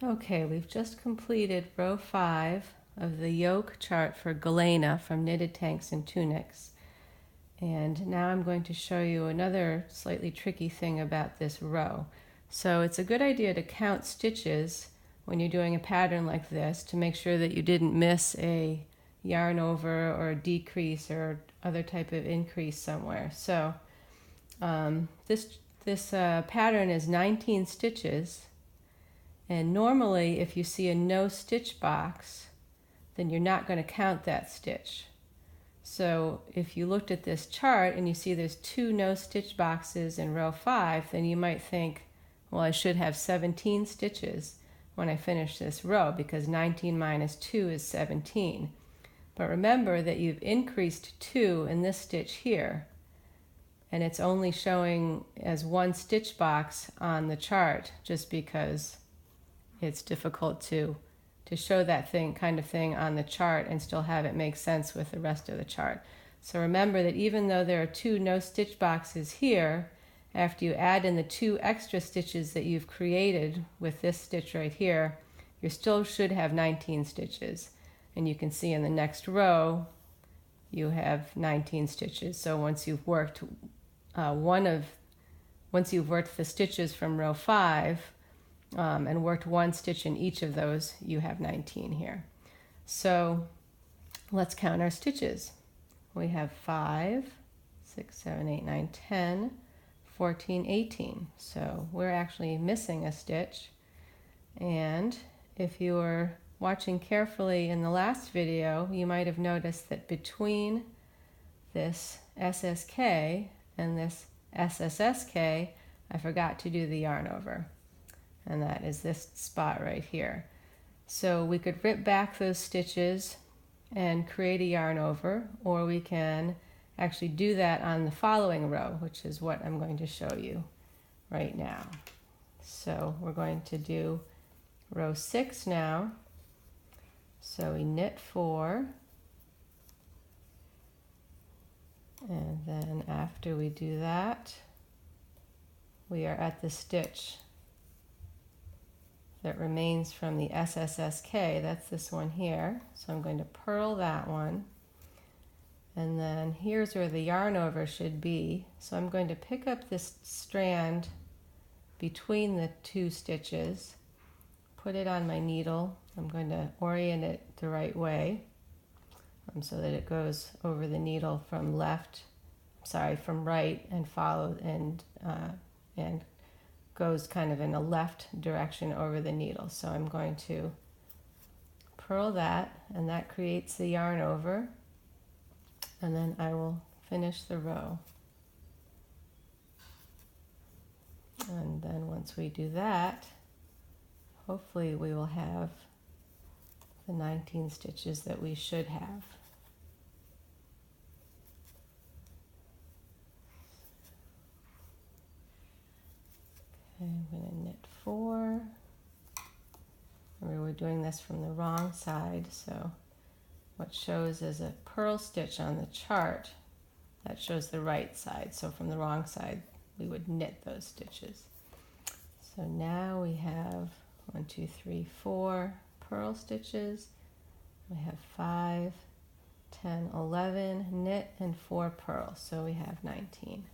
Okay, we've just completed row 5 of the yoke chart for Galena from Knitted Tanks and Tunics. And now I'm going to show you another slightly tricky thing about this row. So it's a good idea to count stitches when you're doing a pattern like this to make sure that you didn't miss a yarn over or a decrease or other type of increase somewhere. So this pattern is 19 stitches. And normally, if you see a no stitch box, then you're not going to count that stitch. So if you looked at this chart and you see there's 2 no stitch boxes in row 5, then you might think, well, I should have 17 stitches when I finish this row because 19 minus 2 is 17. But remember that you've increased 2 in this stitch here, and it's only showing as 1 stitch box on the chart just because it's difficult to show that kind of thing on the chart and still have it make sense with the rest of the chart. So remember that even though there are 2 no stitch boxes here, after you add in the 2 extra stitches that you've created with this stitch right here, you still should have 19 stitches. And you can see in the next row you have 19 stitches. So once you've worked once you've worked the stitches from row 5 and worked 1 stitch in each of those, you have 19 here. So let's count our stitches. We have 5, 6, 7, 8, 9, 10, 14, 18. So we're actually missing a stitch. And if you were watching carefully in the last video, you might have noticed that between this SSK and this SSSK, I forgot to do the yarn over. And that is this spot right here. So we could rip back those stitches and create a yarn over, or we can actually do that on the following row, which is what I'm going to show you right now. So we're going to do row 6 now. So we knit 4, and then after we do that, we are at the stitch that remains from the SSSK. That's this one here. So I'm going to purl that one. And then here's where the yarn over should be. So I'm going to pick up this strand between the 2 stitches, put it on my needle. I'm going to orient it the right way so that it goes over the needle from right and follow and goes kind of in a left direction over the needle. So I'm going to purl that, and that creates the yarn over, and then I will finish the row. And then once we do that, hopefully we will have the 19 stitches that we should have. I'm going to knit 4. Remember, we're doing this from the wrong side, so what shows as a purl stitch on the chart, that shows the right side. So from the wrong side, we would knit those stitches. So now we have 1, 2, 3, 4 purl stitches. We have 5, 10, 11 knit and 4 purl, so we have 19.